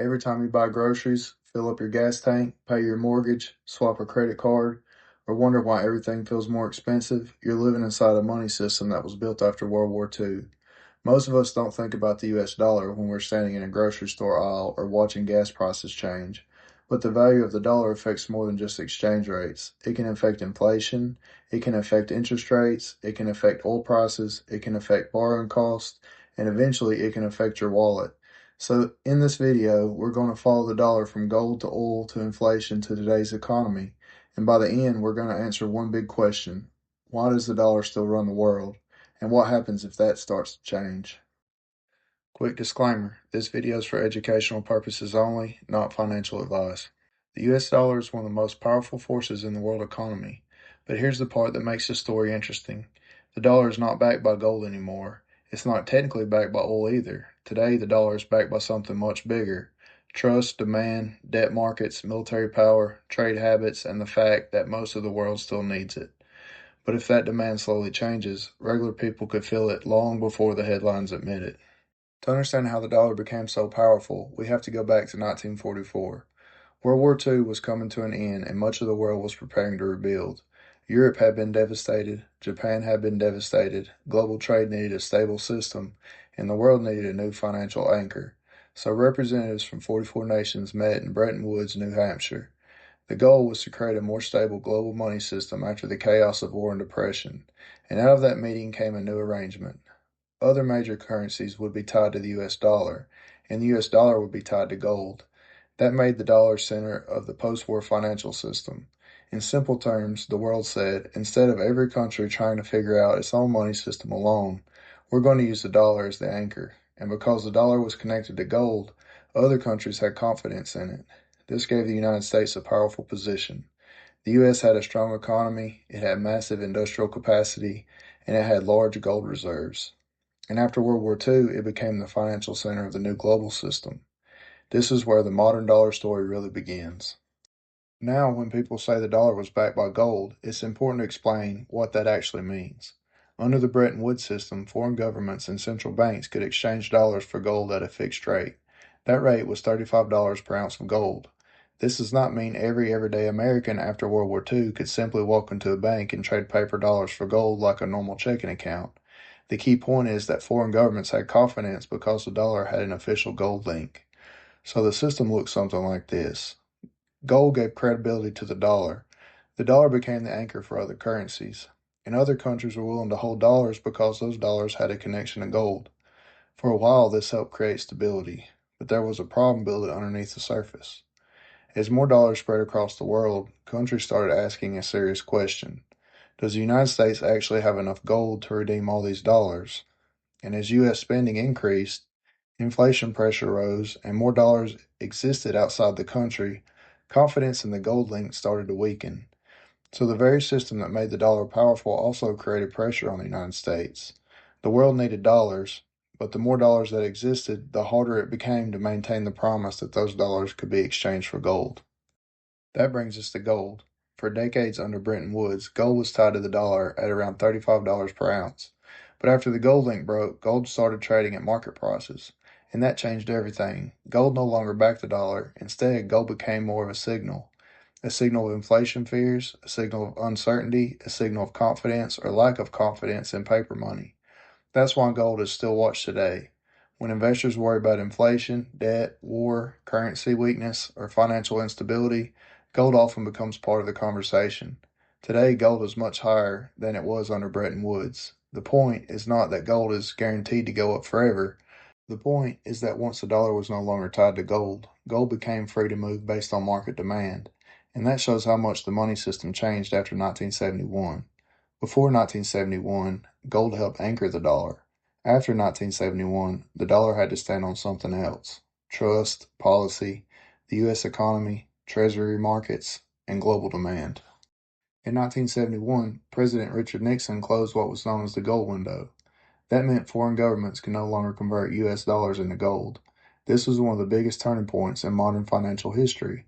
Every time you buy groceries, fill up your gas tank, pay your mortgage, swap a credit card, or wonder why everything feels more expensive, you're living inside a money system that was built after World War II. Most of us don't think about the US dollar when we're standing in a grocery store aisle or watching gas prices change. But the value of the dollar affects more than just exchange rates. It can affect inflation, it can affect interest rates, it can affect oil prices, it can affect borrowing costs, and eventually it can affect your wallet. So, in this video, we're going to follow the dollar from gold to oil to inflation to today's economy. And by the end, we're going to answer one big question: why does the dollar still run the world? And what happens if that starts to change? Quick disclaimer, this video is for educational purposes only, not financial advice. The US dollar is one of the most powerful forces in the world economy. But here's the part that makes this story interesting. The dollar is not backed by gold anymore. It's not technically backed by oil either. Today, the dollar is backed by something much bigger: trust, demand, debt markets, military power, trade habits, and the fact that most of the world still needs it. But if that demand slowly changes, regular people could feel it long before the headlines admit it. To understand how the dollar became so powerful, we have to go back to 1944. World War II was coming to an end and much of the world was preparing to rebuild. Europe had been devastated, Japan had been devastated, global trade needed a stable system, and the world needed a new financial anchor. So representatives from 44 nations met in Bretton Woods, New Hampshire. The goal was to create a more stable global money system after the chaos of war and depression, and out of that meeting came a new arrangement. Other major currencies would be tied to the US dollar, and the US dollar would be tied to gold. That made the dollar center of the post-war financial system. In simple terms, the world said, instead of every country trying to figure out its own money system alone, we're going to use the dollar as the anchor. And because the dollar was connected to gold, other countries had confidence in it. This gave the United States a powerful position. The U.S. had a strong economy, it had massive industrial capacity, and it had large gold reserves. And after World War II, it became the financial center of the new global system. This is where the modern dollar story really begins. Now, when people say the dollar was backed by gold, it's important to explain what that actually means. Under the Bretton Woods system, foreign governments and central banks could exchange dollars for gold at a fixed rate. That rate was $35 per ounce of gold. This does not mean every everyday American after World War II could simply walk into a bank and trade paper dollars for gold like a normal checking account. The key point is that foreign governments had confidence because the dollar had an official gold link. So the system looked something like this. Gold gave credibility to the dollar. The dollar became the anchor for other currencies. And other countries were willing to hold dollars because those dollars had a connection to gold. For a while, this helped create stability. But there was a problem building underneath the surface. As more dollars spread across the world, countries started asking a serious question. Does the United States actually have enough gold to redeem all these dollars? And as U.S. spending increased, inflation pressure rose, and more dollars existed outside the country, confidence in the gold link started to weaken. So the very system that made the dollar powerful also created pressure on the United States. The world needed dollars, but the more dollars that existed, the harder it became to maintain the promise that those dollars could be exchanged for gold. That brings us to gold. For decades under Bretton Woods, gold was tied to the dollar at around $35 per ounce. But after the gold link broke, gold started trading at market prices. And that changed everything. Gold no longer backed the dollar. Instead, gold became more of a signal. A signal of inflation fears, a signal of uncertainty, a signal of confidence or lack of confidence in paper money. That's why gold is still watched today. When investors worry about inflation, debt, war, currency weakness, or financial instability, gold often becomes part of the conversation. Today, gold is much higher than it was under Bretton Woods. The point is not that gold is guaranteed to go up forever. The point is that once the dollar was no longer tied to gold, gold became free to move based on market demand. And that shows how much the money system changed after 1971. Before 1971, gold helped anchor the dollar. After 1971, the dollar had to stand on something else: trust, policy, the U.S. economy, Treasury markets, and global demand. In 1971, President Richard Nixon closed what was known as the gold window. That meant foreign governments could no longer convert U.S. dollars into gold. This was one of the biggest turning points in modern financial history.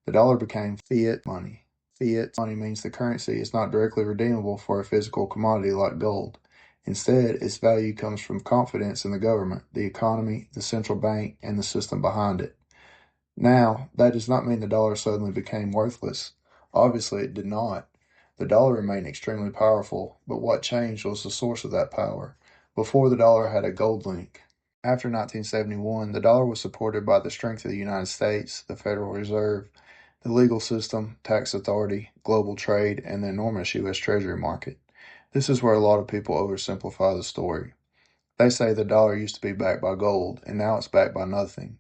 The dollar became fiat money. Fiat money means the currency is not directly redeemable for a physical commodity like gold. Instead, its value comes from confidence in the government, the economy, the central bank, and the system behind it. Now, that does not mean the dollar suddenly became worthless. Obviously, it did not. The dollar remained extremely powerful, but what changed was the source of that power. Before, the dollar had a gold link. After 1971, the dollar was supported by the strength of the United States, the Federal Reserve, the legal system, tax authority, global trade, and the enormous U.S. Treasury market. This is where a lot of people oversimplify the story. They say the dollar used to be backed by gold, and now it's backed by nothing.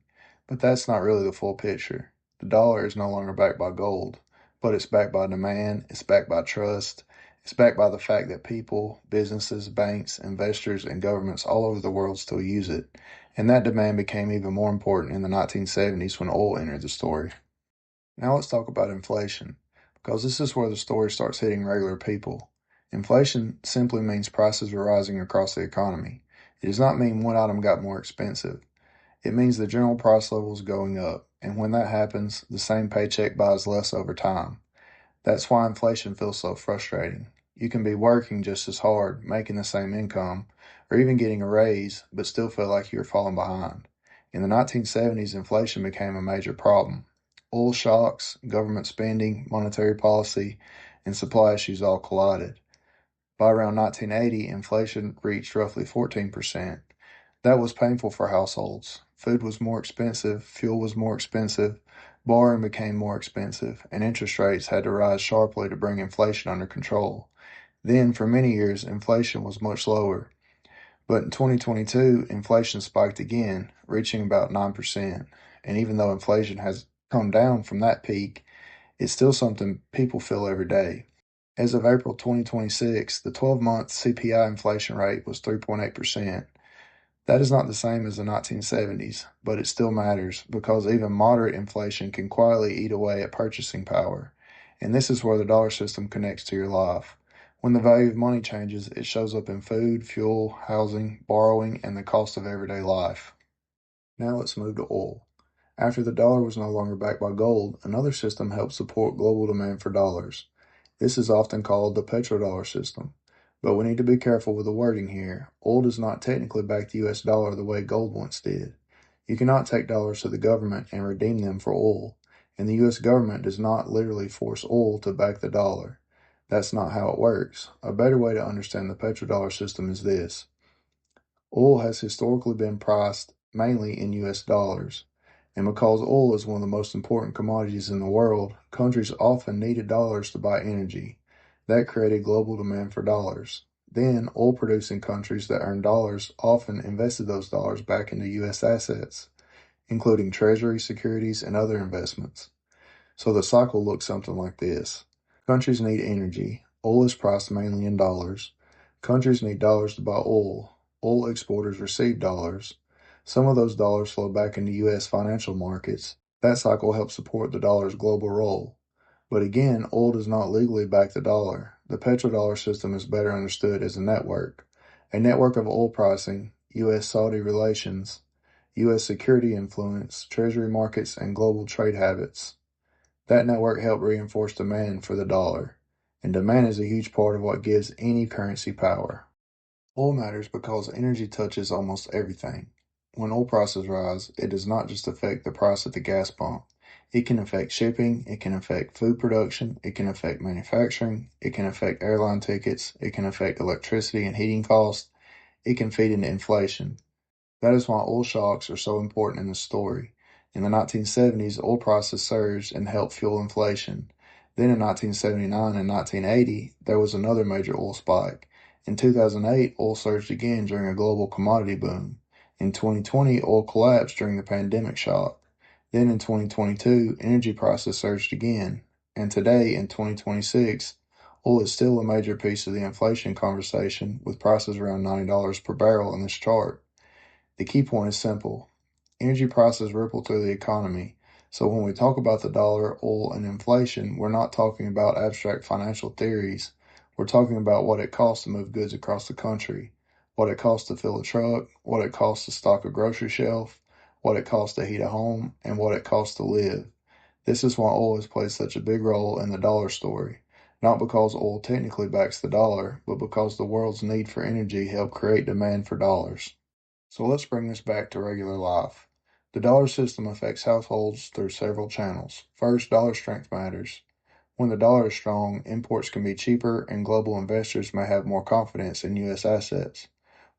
But that's not really the full picture. The dollar is no longer backed by gold, but it's backed by demand, it's backed by trust, it's backed by the fact that people, businesses, banks, investors, and governments all over the world still use it. And that demand became even more important in the 1970s when oil entered the story. Now let's talk about inflation, because this is where the story starts hitting regular people. Inflation simply means prices are rising across the economy. It does not mean one item got more expensive. It means the general price level is going up, and when that happens, the same paycheck buys less over time. That's why inflation feels so frustrating. You can be working just as hard, making the same income, or even getting a raise, but still feel like you're falling behind. In the 1970s, inflation became a major problem. Oil shocks, government spending, monetary policy, and supply issues all collided. By around 1980, inflation reached roughly 14%. That was painful for households. Food was more expensive, fuel was more expensive, borrowing became more expensive, and interest rates had to rise sharply to bring inflation under control. Then, for many years, inflation was much lower. But in 2022, inflation spiked again, reaching about 9%. And even though inflation has come down from that peak, it's still something people feel every day. As of April 2026, the 12-month CPI inflation rate was 3.8%. That is not the same as the 1970s, but it still matters because even moderate inflation can quietly eat away at purchasing power. And this is where the dollar system connects to your life. When the value of money changes, it shows up in food, fuel, housing, borrowing, and the cost of everyday life. Now let's move to oil. After the dollar was no longer backed by gold, another system helped support global demand for dollars. This is often called the petrodollar system. But we need to be careful with the wording here. Oil does not technically back the US dollar the way gold once did. You cannot take dollars to the government and redeem them for oil, and the US government does not literally force oil to back the dollar. That's not how it works. A better way to understand the petrodollar system is this. Oil has historically been priced mainly in US dollars, and because oil is one of the most important commodities in the world, countries often needed dollars to buy energy. That created global demand for dollars. Then, oil producing countries that earned dollars often invested those dollars back into US assets, including Treasury securities and other investments. So the cycle looks something like this. Countries need energy. Oil is priced mainly in dollars. Countries need dollars to buy oil. Oil exporters receive dollars. Some of those dollars flow back into U.S. financial markets. That cycle helps support the dollar's global role. But again, oil does not legally back the dollar. The petrodollar system is better understood as a network of oil pricing, U.S.-Saudi relations, U.S. security influence, treasury markets, and global trade habits. That network helped reinforce demand for the dollar, and demand is a huge part of what gives any currency power. Oil matters because energy touches almost everything. When oil prices rise, it does not just affect the price at the gas pump. It can affect shipping, it can affect food production, it can affect manufacturing, it can affect airline tickets, it can affect electricity and heating costs, it can feed into inflation. That is why oil shocks are so important in the story. In the 1970s, oil prices surged and helped fuel inflation. Then in 1979 and 1980, there was another major oil spike. In 2008, oil surged again during a global commodity boom. In 2020, oil collapsed during the pandemic shock. Then in 2022, energy prices surged again. And today, in 2026, oil is still a major piece of the inflation conversation with prices around $90 per barrel in this chart. The key point is simple. Energy prices ripple through the economy. So when we talk about the dollar, oil, and inflation, we're not talking about abstract financial theories. We're talking about what it costs to move goods across the country, what it costs to fill a truck, what it costs to stock a grocery shelf, what it costs to heat a home, and what it costs to live. This is why oil has played such a big role in the dollar story. Not because oil technically backs the dollar, but because the world's need for energy helped create demand for dollars. So let's bring this back to regular life. The dollar system affects households through several channels. First, dollar strength matters. When the dollar is strong, imports can be cheaper and global investors may have more confidence in U.S. assets.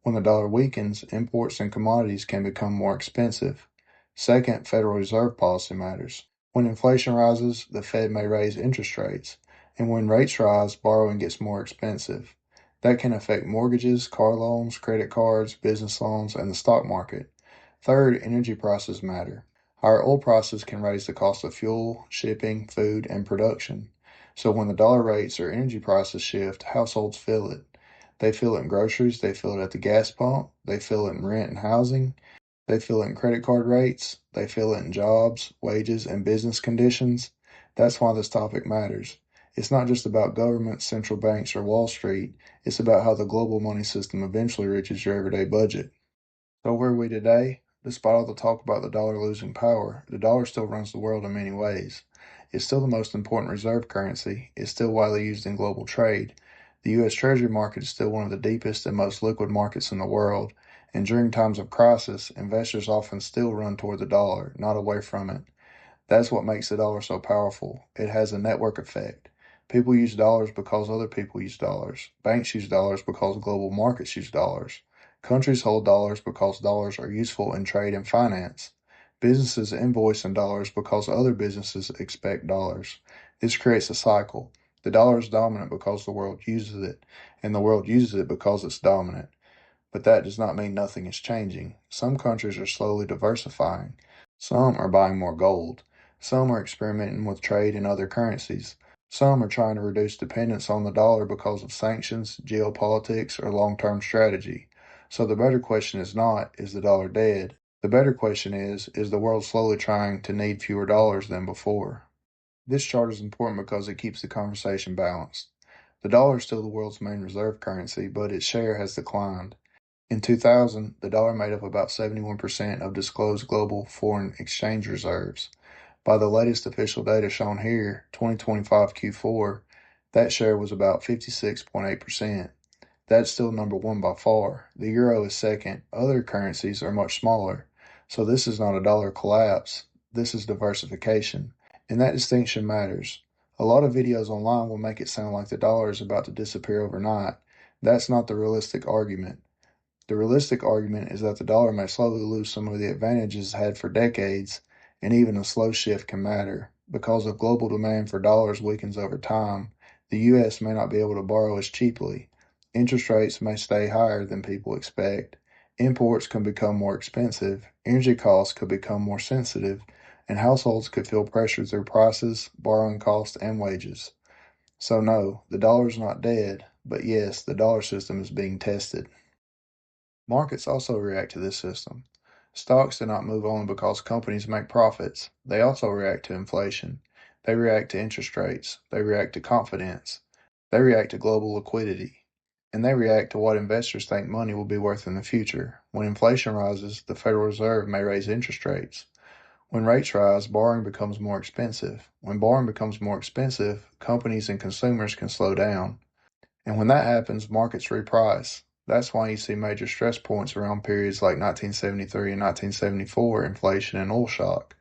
When the dollar weakens, imports and commodities can become more expensive. Second, Federal Reserve policy matters. When inflation rises, the Fed may raise interest rates, and when rates rise, borrowing gets more expensive. That can affect mortgages, car loans, credit cards, business loans, and the stock market. Third, energy prices matter. Higher oil prices can raise the cost of fuel, shipping, food, and production. So when the dollar rates or energy prices shift, households feel it. They feel it in groceries, they feel it at the gas pump, they feel it in rent and housing, they feel it in credit card rates, they feel it in jobs, wages, and business conditions. That's why this topic matters. It's not just about governments, central banks, or Wall Street. It's about how the global money system eventually reaches your everyday budget. So where are we today? Despite all the talk about the dollar losing power, the dollar still runs the world in many ways. It's still the most important reserve currency. It's still widely used in global trade. The U.S. Treasury market is still one of the deepest and most liquid markets in the world. And during times of crisis, investors often still run toward the dollar, not away from it. That's what makes the dollar so powerful. It has a network effect. People use dollars because other people use dollars. Banks use dollars because global markets use dollars. Countries hold dollars because dollars are useful in trade and finance. Businesses invoice in dollars because other businesses expect dollars. This creates a cycle. The dollar is dominant because the world uses it, and the world uses it because it's dominant. But that does not mean nothing is changing. Some countries are slowly diversifying. Some are buying more gold. Some are experimenting with trade in other currencies. Some are trying to reduce dependence on the dollar because of sanctions, geopolitics, or long-term strategy. So the better question is not, is the dollar dead? The better question is the world slowly trying to need fewer dollars than before? This chart is important because it keeps the conversation balanced. The dollar is still the world's main reserve currency, but its share has declined. In 2000, the dollar made up about 71% of disclosed global foreign exchange reserves. By the latest official data shown here, 2025 Q4, that share was about 56.8%. That's still number one by far. The euro is second. Other currencies are much smaller. So this is not a dollar collapse. This is diversification. And that distinction matters. A lot of videos online will make it sound like the dollar is about to disappear overnight. That's not the realistic argument. The realistic argument is that the dollar may slowly lose some of the advantages it had for decades, and even a slow shift can matter. Because if global demand for dollars weakens over time, the U.S. may not be able to borrow as cheaply. Interest rates may stay higher than people expect. Imports can become more expensive. Energy costs could become more sensitive, and households could feel pressure through prices, borrowing costs, and wages. So no, the dollar is not dead, but yes, the dollar system is being tested. Markets also react to this system. Stocks do not move only because companies make profits. They also react to inflation. They react to interest rates. They react to confidence. They react to global liquidity. And they react to what investors think money will be worth in the future. When inflation rises, the Federal Reserve may raise interest rates. When rates rise, borrowing becomes more expensive. When borrowing becomes more expensive, companies and consumers can slow down. And when that happens, markets reprice. That's why you see major stress points around periods like 1973 and 1974 inflation and oil shock,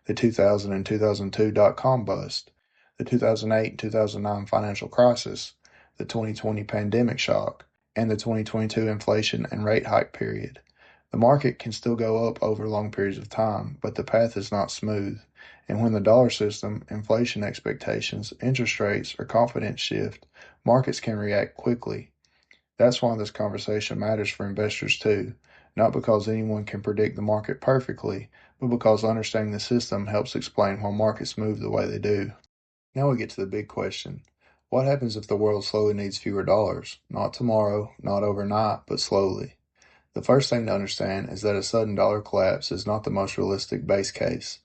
the 2000 and 2002 dot-com bust, the 2008 and 2009 financial crisis, the 2020 pandemic shock, and the 2022 inflation and rate hike period. The market can still go up over long periods of time, but the path is not smooth. And when the dollar system, inflation expectations, interest rates, or confidence shift, markets can react quickly. That's why this conversation matters for investors too, not because anyone can predict the market perfectly, but because understanding the system helps explain why markets move the way they do. Now we get to the big question. What happens if the world slowly needs fewer dollars? Not tomorrow, not overnight, but slowly. The first thing to understand is that a sudden dollar collapse is not the most realistic base case.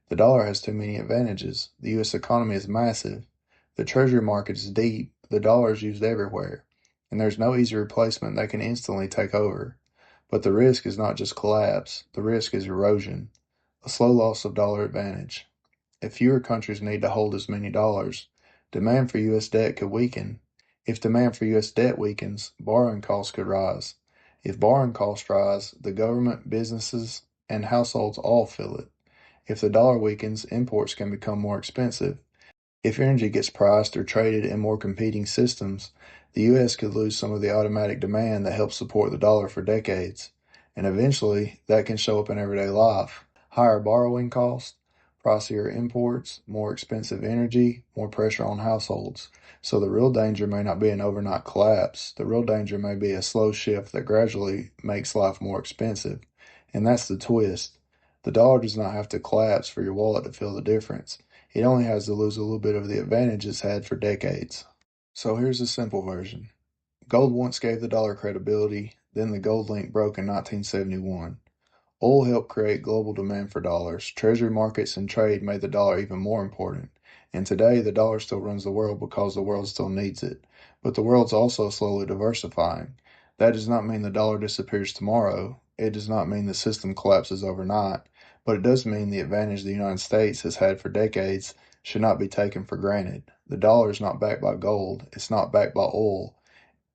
The dollar has too many advantages. The U.S. economy is massive. The Treasury market is deep. The dollar is used everywhere. And there's no easy replacement that can instantly take over. But the risk is not just collapse. The risk is erosion. A slow loss of dollar advantage. If fewer countries need to hold as many dollars, demand for U.S. debt could weaken. If demand for U.S. debt weakens, borrowing costs could rise. If borrowing costs rise, the government, businesses, and households all feel it. If the dollar weakens, imports can become more expensive. If energy gets priced or traded in more competing systems, the U.S. could lose some of the automatic demand that helps support the dollar for decades. And eventually, that can show up in everyday life. Higher borrowing costs, pricier imports, more expensive energy, more pressure on households. So the real danger may not be an overnight collapse. The real danger may be a slow shift that gradually makes life more expensive. And that's the twist. The dollar does not have to collapse for your wallet to feel the difference. It only has to lose a little bit of the advantage it's had for decades. So here's a simple version. Gold once gave the dollar credibility, then the gold link broke in 1971. Oil helped create global demand for dollars. Treasury markets and trade made the dollar even more important. And today, the dollar still runs the world because the world still needs it. But the world's also slowly diversifying. That does not mean the dollar disappears tomorrow. It does not mean the system collapses overnight. But it does mean the advantage the United States has had for decades should not be taken for granted. The dollar is not backed by gold. It's not backed by oil.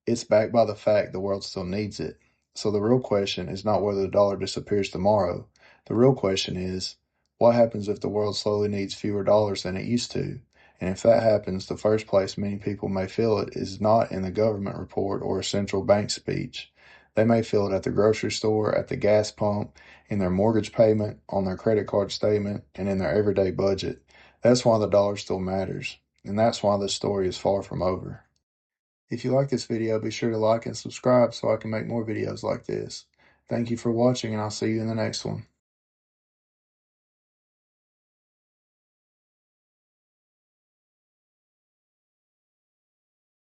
It's backed by the fact the world still needs it. So the real question is not whether the dollar disappears tomorrow. The real question is, what happens if the world slowly needs fewer dollars than it used to? And if that happens, the first place many people may feel it is not in the government report or a central bank speech. They may feel it at the grocery store, at the gas pump, in their mortgage payment, on their credit card statement, and in their everyday budget. That's why the dollar still matters. And that's why this story is far from over. If you like this video, be sure to like and subscribe so I can make more videos like this. Thank you for watching, and I'll see you in the next one.